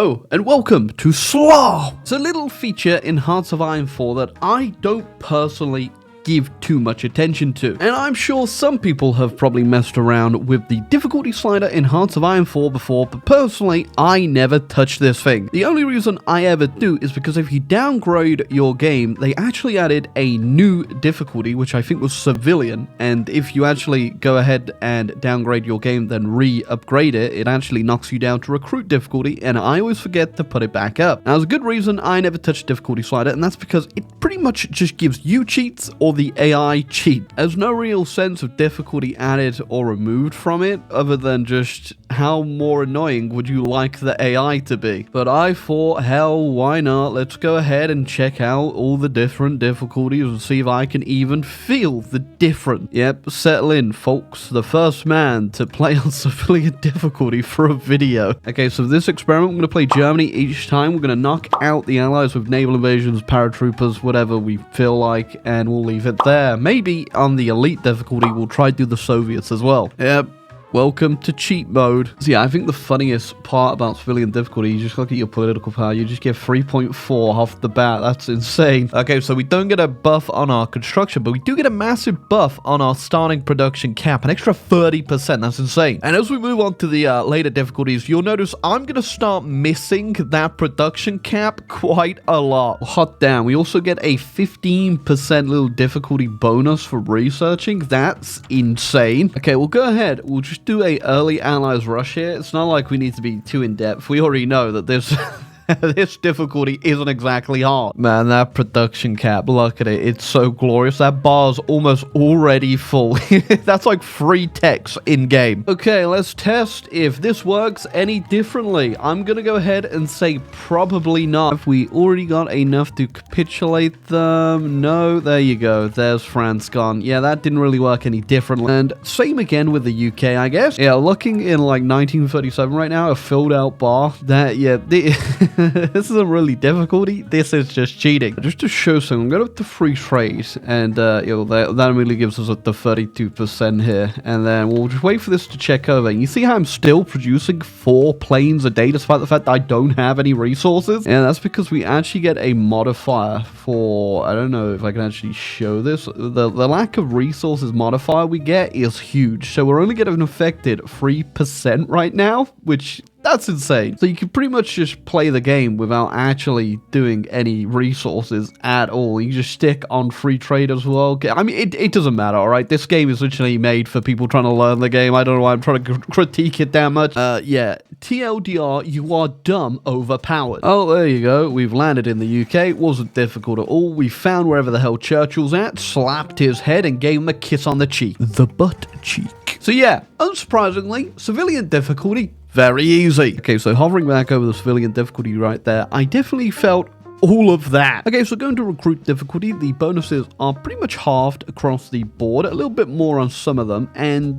Oh, and welcome to iSorrow! It's a little feature in Hearts of Iron 4 that I don't personally give too much attention to. And I'm sure some people have probably messed around with the difficulty slider in Hearts of Iron 4 before, but personally, I never touch this thing. The only reason I ever do is because if you downgrade your game, they actually added a new difficulty, which I think was civilian, and if you actually go ahead and downgrade your game, then re-upgrade it, it actually knocks you down to recruit difficulty, and I always forget to put it back up. Now, there's a good reason I never touch difficulty slider, and that's because it pretty much just gives you cheats or the AI cheat. There's no real sense of difficulty added or removed from it, other than just how more annoying would you like the AI to be. But I thought, hell, why not? Let's go ahead and check out all the different difficulties and see if I can even feel the difference. Yep, settle in, folks. The first man to play on civilian difficulty for a video. Okay, so this experiment, we're going to play Germany each time. We're going to knock out the allies with naval invasions, paratroopers, whatever we feel like, and we'll leave it there. Maybe on the elite difficulty, we'll try to do the Soviets as well. Yep. Welcome to cheat mode. So yeah, I think the funniest part about civilian difficulty, you just look at your political power, you just get 3.4 off the bat. That's insane. Okay, so we don't get a buff on our construction, but we do get a massive buff on our starting production cap, an extra 30%. That's insane. And as we move on to the later difficulties, you'll notice I'm going to start missing that production cap quite a lot. Hot damn. We also get a 15% little difficulty bonus for researching. That's insane. Okay, we'll go ahead. We'll just do a early allies rush here. It's not like we need to be too in-depth. We already know that this this difficulty isn't exactly hard. Man, that production cap, look at it. It's so glorious. That bar's almost already full. That's like 3 techs in-game. Okay, let's test if this works any differently. I'm gonna go ahead and say probably not. If we already got enough to capitulate them. No, there you go. There's France gone. Yeah, that didn't really work any differently. And same again with the UK, I guess. Yeah, looking in like 1937 right now, a filled out bar. That, yeah, this isn't really difficulty. This is just cheating. Just to show something, I'm going to free trade, and that immediately gives us the 32% here. And then we'll just wait for this to check over. And you see how I'm still producing 4 planes a day, despite the fact that I don't have any resources? And that's because we actually get a modifier for, I don't know if I can actually show this. The lack of resources modifier we get is huge. So we're only getting affected 3% right now, which that's insane. So you can pretty much just play the game without actually doing any resources at all. You just stick on free trade as well. I mean, it doesn't matter, all right? This game is literally made for people trying to learn the game. I don't know why I'm trying to critique it that much. Yeah, TLDR, you are dumb overpowered. Oh, there you go. We've landed in the UK. It wasn't difficult at all. We found wherever the hell Churchill's at, slapped his head, and gave him a kiss on the cheek. The butt cheek. So yeah, unsurprisingly, civilian difficulty, very easy. Okay, so hovering back over the civilian difficulty right there, I definitely felt all of that. Okay, so going to recruit difficulty, the bonuses are pretty much halved across the board, a little bit more on some of them, and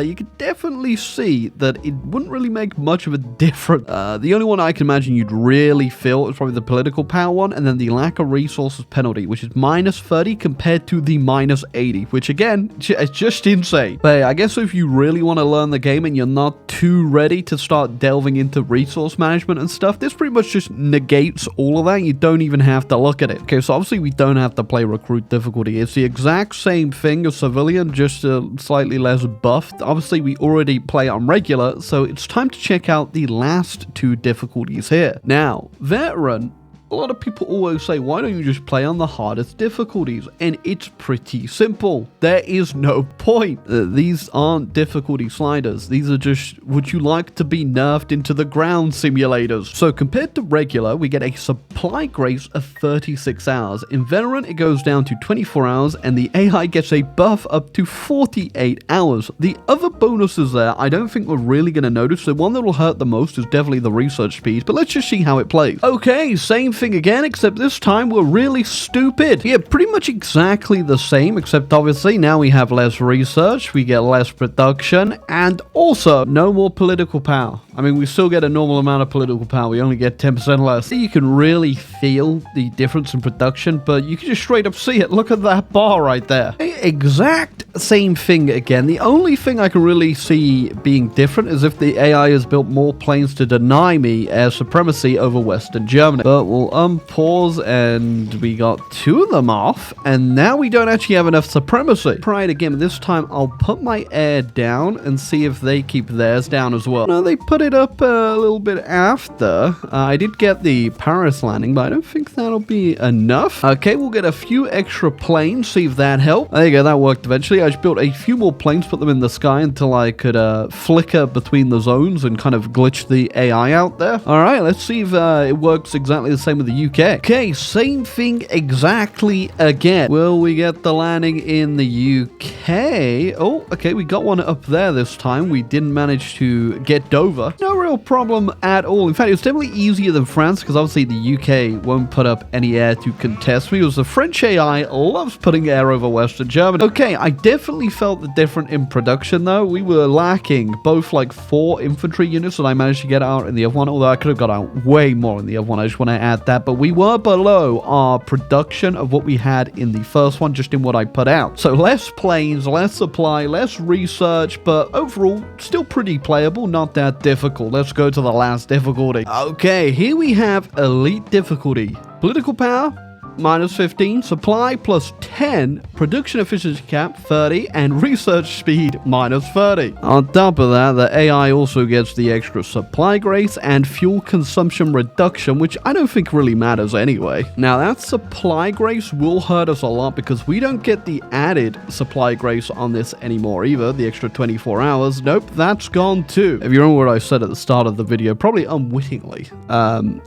you can definitely see that it wouldn't really make much of a difference. The only one I can imagine you'd really feel is probably the political power one, and then the lack of resources penalty, which is minus 30 compared to the minus 80, which again, it's just insane. But I guess if you really want to learn the game and you're not too ready to start delving into resource management and stuff, this pretty much just negates all of that. You don't even have to look at it. Okay, so obviously we don't have to play recruit difficulty. It's the exact same thing as civilian, just slightly less buffed. Obviously we already play on regular, so it's time to check out the last 2 difficulties here. Now, veteran, a lot of people always say, why don't you just play on the hardest difficulties? And it's pretty simple. There is no point. These aren't difficulty sliders. These are just, would you like to be nerfed into the ground simulators? So compared to regular, we get a supply grace of 36 hours. In veteran, it goes down to 24 hours, and the AI gets a buff up to 48 hours. The other bonuses there, I don't think we're really going to notice. The one that will hurt the most is definitely the research speed, but let's just see how it plays. Okay, same thing again, except this time we're really stupid. Yeah, pretty much exactly the same, except obviously now we have less research, we get less production, and also no more political power. I mean, we still get a normal amount of political power, we only get 10% less. You can really feel the difference in production, but you can just straight up see it. Look at that bar right there. exact same thing again. The only thing I can really see being different is if the AI has built more planes to deny me air supremacy over Western Germany. But we'll unpause, and we got 2 of them off, and now we don't actually have enough supremacy. Try it again, but this time I'll put my air down and see if they keep theirs down as well. No, they put it up a little bit after. I did get the Paris landing, but I don't think that'll be enough. Okay, we'll get a few extra planes, see if that helped. There you go, that worked eventually. I just built a few more planes, put them in the sky until I could flicker between the zones and kind of glitch the AI out there. All right, let's see if it works exactly the same with the UK. Okay, same thing exactly again. Will we get the landing in the UK? Oh, okay, we got one up there this time. We didn't manage to get Dover. No real problem at all. In fact, it's definitely easier than France because obviously the UK won't put up any air to contest me, because the French AI loves putting air over Western Germany. Okay, I definitely felt the difference in production though. We were lacking both like 4 infantry units that I managed to get out in the F1, although I could have got out way more in the F1. I just want to add that, but we were below our production of what we had in the first one, just in what I put out. So less planes, less supply, less research, but overall still pretty playable, not that difficult. Let's go to the last difficulty. Okay, here we have elite difficulty. Political power, -15, supply +10, production efficiency cap 30, and research speed -30. On top of that, the AI also gets the extra supply grace and fuel consumption reduction, which I don't think really matters anyway. Now that supply grace will hurt us a lot because we don't get the added supply grace on this anymore either, the extra 24 hours. Nope, that's gone too. If you remember what I said at the start of the video, probably unwittingly,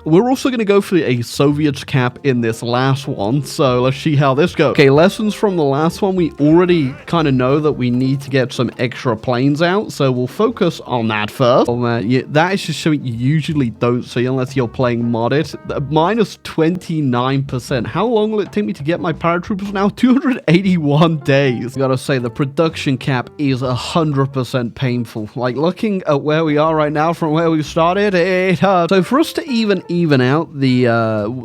we're also going to go for a Soviets cap in this last one, so let's see how this goes. Okay, lessons from the last one. We already kind of know that we need to get some extra planes out, so we'll focus on that first. Yeah, that is just something you usually don't see unless you're playing modded. -29%. How long will it take me to get my paratroopers now? 281 days. I gotta say, the production cap is 100% painful. Like, looking at where we are right now from where we started, it hurts. So for us to even out the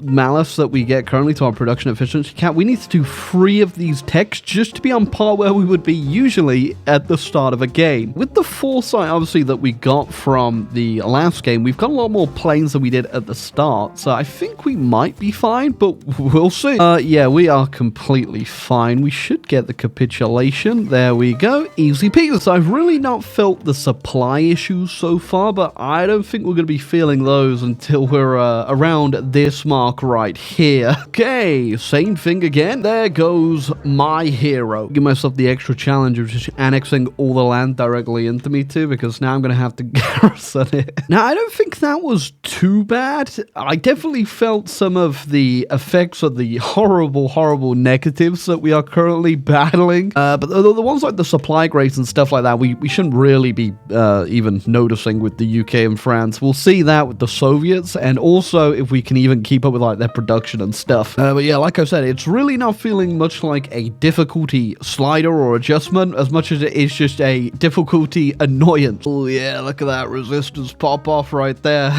malice that we get currently to our production efficiency cap, we need to do 3 of these techs just to be on par where we would be usually at the start of a game. With the foresight, obviously, that we got from the last game, we've got a lot more planes than we did at the start, so I think we might be fine, but we'll see. Yeah, we are completely fine. We should get the capitulation. There we go. Easy peasy. So I've really not felt the supply issues so far, but I don't think we're going to be feeling those until we're around this mark right here. Okay, same thing again. There goes my hero. Give myself the extra challenge of just annexing all the land directly into me too, because now I'm going to have to garrison it. Now, I don't think that was too bad. I definitely felt some of the effects of the horrible negatives that we are currently battling. But the ones like the supply grace and stuff like that, we shouldn't really be even noticing with the UK and France. We'll see that with the Soviets, and also if we can even keep up with like their production and stuff. But yeah, like I said, it's really not feeling much like a difficulty slider or adjustment as much as it is just a difficulty annoyance. Oh yeah, look at that resistance pop off right there.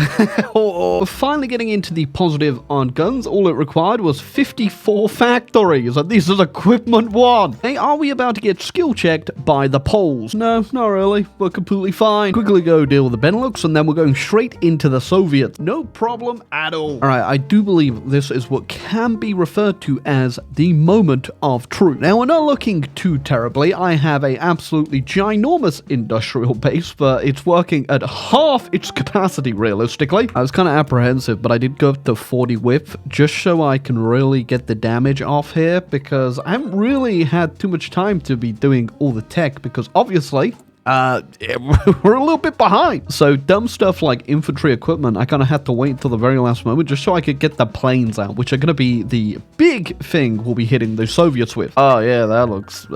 We're finally getting into the positive on guns. All it required was 54 factories, and this is equipment 1. Hey, are we about to get skill checked by the Poles? No, not really. We're completely fine. Quickly go deal with the Benelux, and then we're going straight into the Soviets. No problem at all. Alright, I do believe this is what can be referred to as the moment of truth. Now, we're not looking too terribly. I have a absolutely ginormous industrial base, but it's working at half its capacity, realistically. I was kind of apprehensive, but I did go up to 40 width just so I can really get the damage off here, because I haven't really had too much time to be doing all the tech, because obviously we're a little bit behind. So dumb stuff like infantry equipment, I kind of had to wait until the very last moment just so I could get the planes out, which are going to be the big thing we'll be hitting the Soviets with. Oh yeah, that looks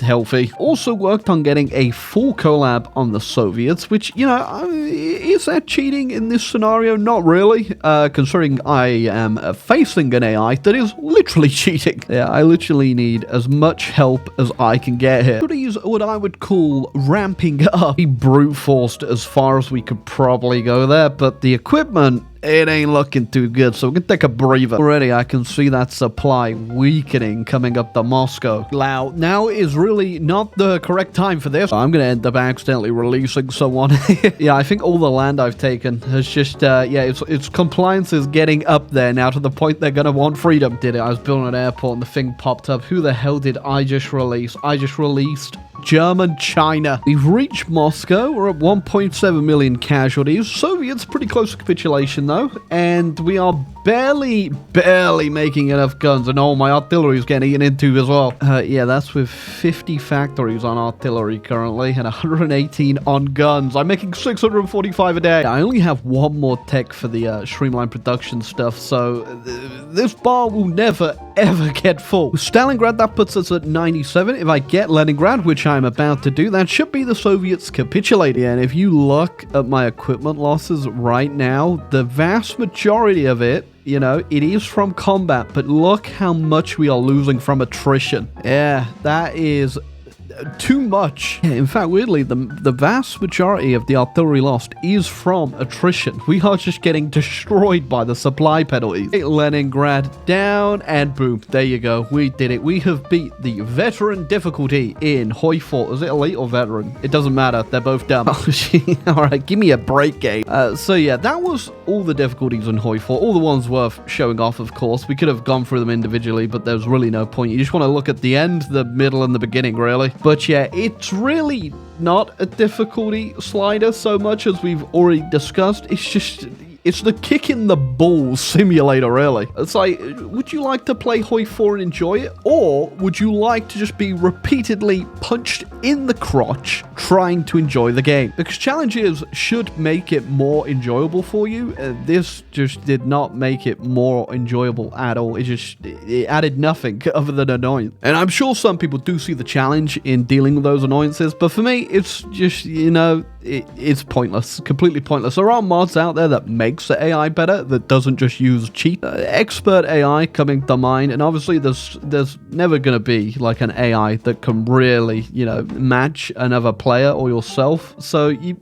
healthy. Also worked on getting a full collab on the Soviets, which, you know, is that cheating in this scenario? Not really, considering I am facing an AI that is literally cheating. Yeah, I literally need as much help as I can get here. Could use what I would call ramping up. We brute forced as far as we could probably go there, but the equipment it ain't looking too good, so we can take a breather. Already, I can see that supply weakening coming up to Moscow. Now is really not the correct time for this. I'm gonna end up accidentally releasing someone. Yeah, I think all the land I've taken has just, its compliance is getting up there now to the point they're gonna want freedom. Did it? I was building an airport and the thing popped up. Who the hell did I just release? I just released German China. We've reached Moscow. We're at 1.7 million casualties. Soviets pretty close to capitulation though, and we are barely making enough guns, and my artillery is getting eaten into as well. Yeah, that's with 50 factories on artillery currently and 118 on guns. I'm making 645 a day. I only have one more tech for the streamlined production stuff, so this bar will never ever get full. With Stalingrad, that puts us at 97. If I get Leningrad, which I'm about to do, that should be the Soviets capitulating. And if you look at my equipment losses right now, the vast majority of it, you know, it is from combat, but look how much we are losing from attrition. Yeah, that is too much. Yeah, in fact, weirdly, the vast majority of the artillery lost is from attrition. We are just getting destroyed by the supply penalties. Leningrad down, and boom, there you go. We did it. We have beat the veteran difficulty in Hoi 4. Is it elite or veteran? It doesn't matter. They're both dumb. All right, give me a break, game. So yeah, that was all the difficulties in Hoi 4. All the ones worth showing off, of course. We could have gone through them individually, but there's really no point. You just want to look at the end, the middle, and the beginning, really. But yeah, it's really not a difficulty slider so much as we've already discussed. It's the kick in the balls simulator, really. It's like, would you like to play Hoi 4 and enjoy it? Or would you like to just be repeatedly punched in the crotch trying to enjoy the game? Because challenges should make it more enjoyable for you. This just did not make it more enjoyable at all. It added nothing other than annoyance. And I'm sure some people do see the challenge in dealing with those annoyances, but for me, it's just, you know, it's pointless, completely pointless. There are mods out there that makes the AI better, that doesn't just use cheat. Expert AI coming to mind, and obviously there's never going to be like an AI that can really, you know, match another player or yourself. So yeah,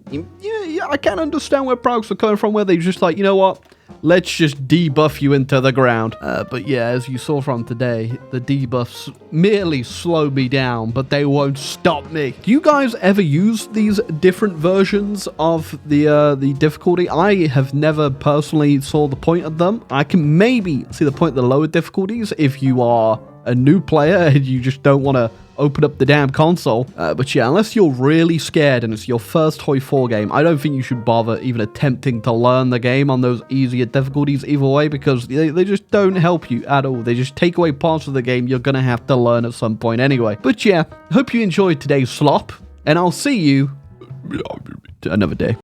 I can understand where products are coming from, where they just like, you know what, let's just debuff you into the ground. But yeah, as you saw from today, the debuffs merely slow me down, but they won't stop me. Do you guys ever use these different versions of the difficulty? I have never personally saw the point of them. I can maybe see the point of the lower difficulties if you are a new player and you just don't want to open up the damn console. But yeah, unless you're really scared and it's your first Hoi 4 game, I don't think you should bother even attempting to learn the game on those easier difficulties either way, because they just don't help you at all. They just take away parts of the game you're gonna have to learn at some point anyway. But yeah, hope you enjoyed today's slop, and I'll see you another day.